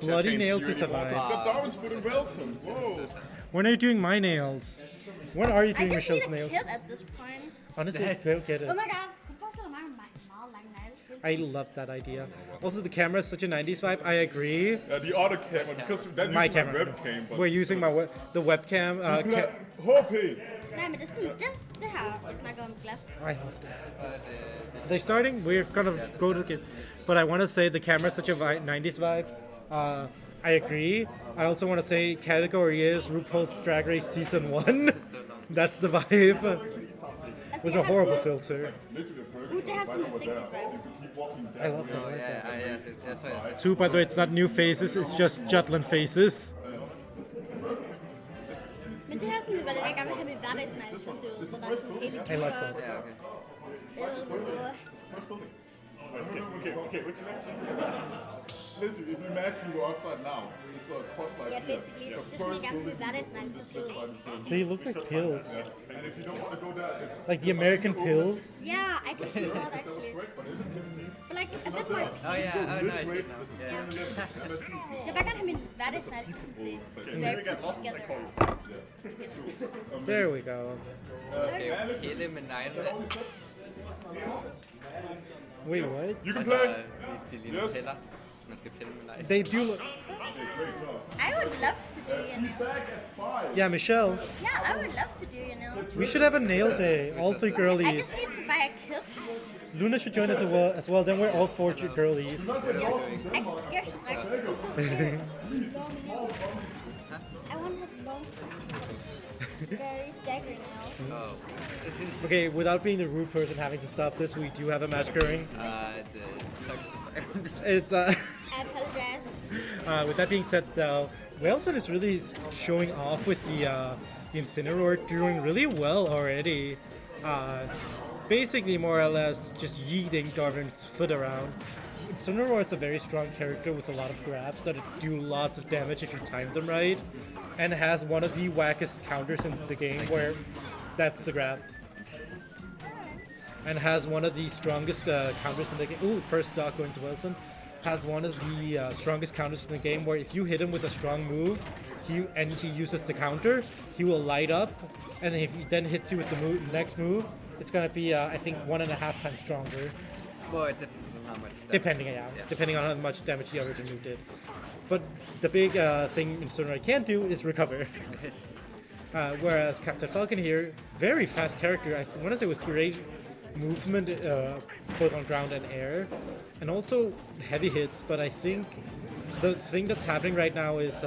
bloody nails is a vibe. Darwin's foot and Wilson. Whoa. When are you doing my nails? When are you I doing just need Michelle's a nails? kid at this point. Honestly, go get it. Oh my god, hun forestiller mig med meget lang negle. I love that idea. Also, the camera is such a 90s vibe. I agree. The other camera, because that My using my camera. webcam. But We're using the webcam. HP. Nej, men det er sådan, det her, vi snakker om glas. I love that. They're starting. We're gonna go to the game, but I want to say the camera is such a 90s vibe. I agree. I also want to say category is RuPaul's Drag Race Season 1. That's the vibe. Altså, With jeg a har horrible sådan- filter. Det har sådan en 60's vibe. I love that. Jeg tror, jeg Two, by the way, it's not new faces, it's just Jutland faces. Men det her sådan, hvad det er, jeg gerne vil have min hverdagsnegle til at se ud. Så der er sådan hele I like that. Okay, what's your next? Literally, if you imagine you go outside now, it's a cross like Ja, here. basically. Det er sådan, jeg gerne vil have min hverdagsnegle til at se ud. They look like pills. And if you don't want to go there, Like the American pills. Yeah, I can see that actually. But like, a bit more. Oh yeah, oh nice. Yeah. Jeg vil bare gerne have min hverdagsnegle til sådan at se very put together. There we go. Skal jo pille med neglene. Wait, what? you can Altså, play. de lille piller. Man skal pille med neglene. They do look. I would love to do your nails. Yeah, Michelle. Yeah, I would love to do your nails. We should have a nail day. All three I girlies. just need to buy a kit. Luna should join us as well. Then we're all four girlies. Yes, I can scarce like. I'm so scared. Long nails. I want to have long, very dagger nails. Oh. This is Okay, without being the rude person having to stop this, we do have a match going. the sucks to fire. It's I apologize. with that being said, though, Wilson is really showing off with the Incineroar, doing really well already. Basically, more or less, just yeeting Darwin's foot around. Incineroar is a very strong character with a lot of grabs that do lots of damage if you time them right, and has one of the wackest counters in the game where that's the grab. And has one of the strongest counters in the game. Ooh, first stock going to Wilson. Has one of the strongest counters in the game where if you hit him with a strong move, he uses the counter, he will light up, and if he then hits you with the next move, it's gonna be I think 1.5 times stronger, Well, it depends on how much. depending on how much damage the original move did. But the big thing Incineroar can't do is recover. Whereas Captain Falcon here, very fast character. I want to say with great movement, both on ground and air, and also heavy hits. But I think the thing that's happening right now is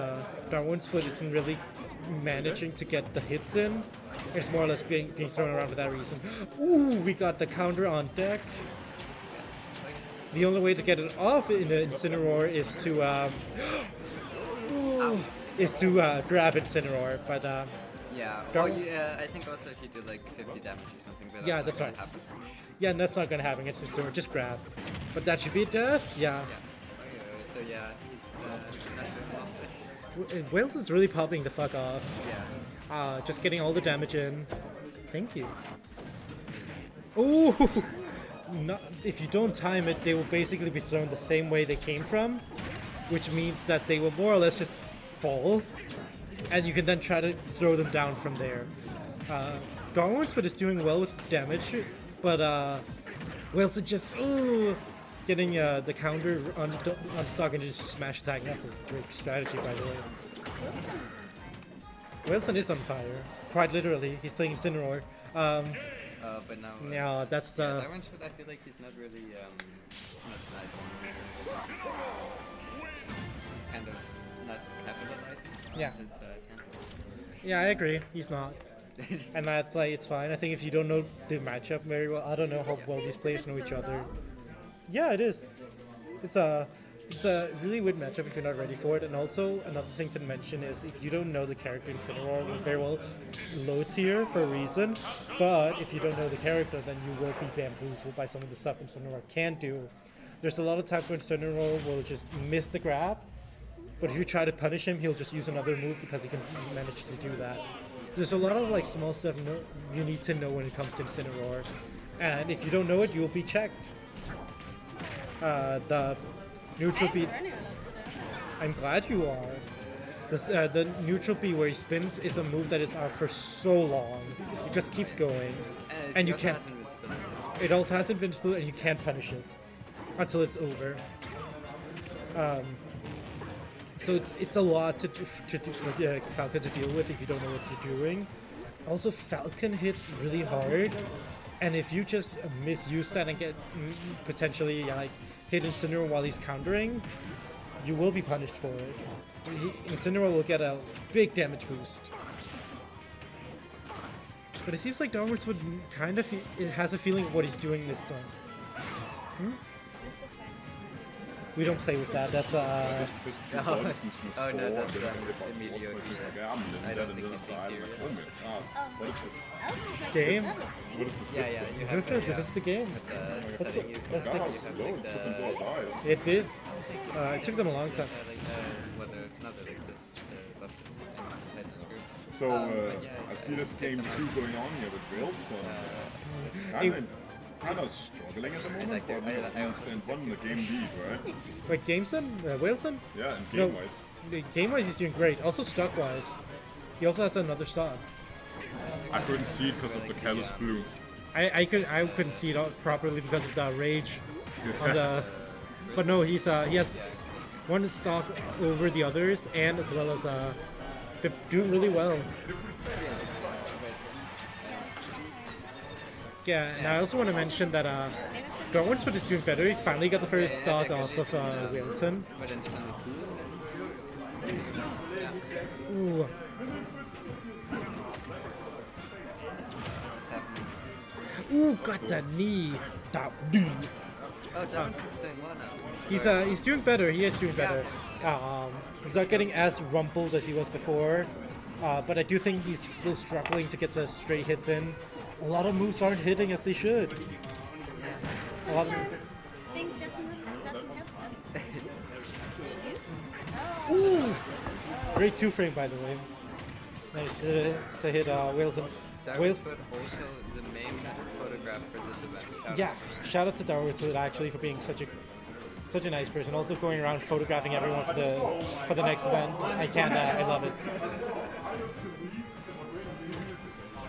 Darwin's foot isn't really managing to get the hits in. It's more or less being thrown around for that reason. Ooh, we got the counter on deck. The only way to get it off in the Incineroar is to grab Incineroar, but Yeah. Dark- Well, yeah. I think also if you do like 50 damage or something, but Yeah, not that's gonna right. happen. yeah, that's not gonna happen. It's just grab, but that should be death. Yeah. So yeah, he's not doing well. Wales is really popping the fuck off. Yeah. Just getting all the damage in. Thank you. Ooh! No, if you don't time it, they will basically be thrown the same way they came from, which means that they will more or less just fall, and you can then try to throw them down from there. Darwin's foot is doing well with damage, but Wales is just getting the counter on stock and just smash attacking. That's a great strategy, by the way. Wilson is on fire, quite literally. He's playing Incineroar. But now. Yeah, that's the. That one's I feel like he's not really not kind of not capitalized. Yeah. His, chances. Yeah, I agree. He's not, and that's like it's fine. I think if you don't know the matchup very well, I don't know how well these players know each other. Yeah, it is. It's a really weird matchup if you're not ready for it. And also another thing to mention is if you don't know the character in Incineroar, very well low tier for a reason. But if you don't know the character, then you will be bamboozled by some of the stuff Incineroar can do. There's a lot of times when Incineroar will just miss the grab, but if you try to punish him, he'll just use another move because he can manage to do that. There's a lot of like small stuff you need to know when it comes to Incineroar, and if you don't know it, you'll be checked. The neutral beat. I'm glad you are. This, the neutral B where he spins is a move that is out for so long. It just keeps going. And you can't. It also has invincibility and you can't punish it until it's over. So it's a lot for Falcon to deal with if you don't know what you're doing. Also, Falcon hits really hard, and if you just misuse that and get potentially like hit Incineroar while he's countering, you will be punished for it. Incineroar will get a big damage boost. But it seems like Downwards would kind of it has a feeling of what he's doing this time. We don't play with that. That's Just two buttons and smash Oh, no, forward, that's, then the mediocre. I don't think he's being serious. What is this? I was just like, Game? What is this? Yeah, you have good. This is the game. It's That's setting you. that's God, the, how slow it took until I died. it did. It took them a long time. Not like this. Buffs is tight and screwed. So but yeah, I see this game 2 going on here with Wilson. Kind of struggling at the moment, like but the- I understand one in the game lead, right? Wait, Gameson? Wilson? Yeah, and No. game-wise. Game-wise, he's doing great. Also, stock-wise, he also has another stock. I couldn't see it because of the callous blue. I couldn't see it all properly because of the rage on the. But no, he has one stock over the others, and as well as they're doing really well. Yeah, and I also want to mention that Darwinsford is doing better. He's finally got the first stock off of Wilson. But then it's only Ooh. what's happening. Ooh, got the knee. Oh, Darwin's saying one now. He's doing better. He is doing better. He's not getting as rumpled as he was before, but I do think he's still struggling to get the straight hits in. A lot of moves aren't hitting as they should. A lot of, sometimes things doesn't help us. ooh, great 2-frame by the way. Nice to hit Wilson. Darwin's also the main photograph for this event. Yeah, shout out to Darwinsford actually for being such a nice person. Also going around photographing everyone for the next event. I love it.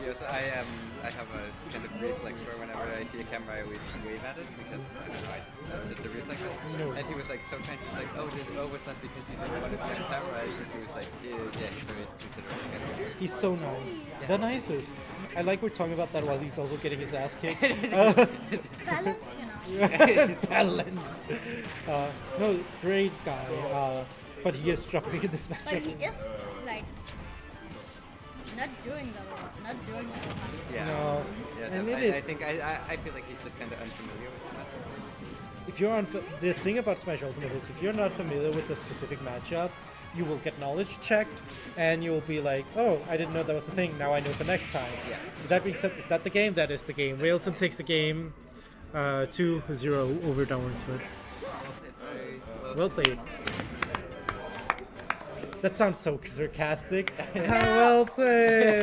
Yes, I have a kind of reflex where whenever I see a camera, I always wave at it because I don't know, that's just a reflex. No. And he was like so kind. He was like, was that because you didn't want to be on camera? Because he was like, yeah, he's very considerate. He's so nice. The nicest. I like we're talking about that while he's also getting his ass kicked. Balance, you know. Balance. No, great guy. But he is struggling in this But matchup. he is like not doing that a lot, not doing so much. Yeah. No. Yeah, And no, it is. I think I feel like he's just kind of unfamiliar with that. If you're the thing about Smash Ultimate is if you're not familiar with the specific matchup, you will get knowledge checked, and you'll be like, "Oh, I didn't know that was the thing. Now I know for next time." Yeah. With that being said, is that the game? That is the game. Wilson takes the game 2-0 over Darwinsford. Well played. That sounds so sarcastic. Well played.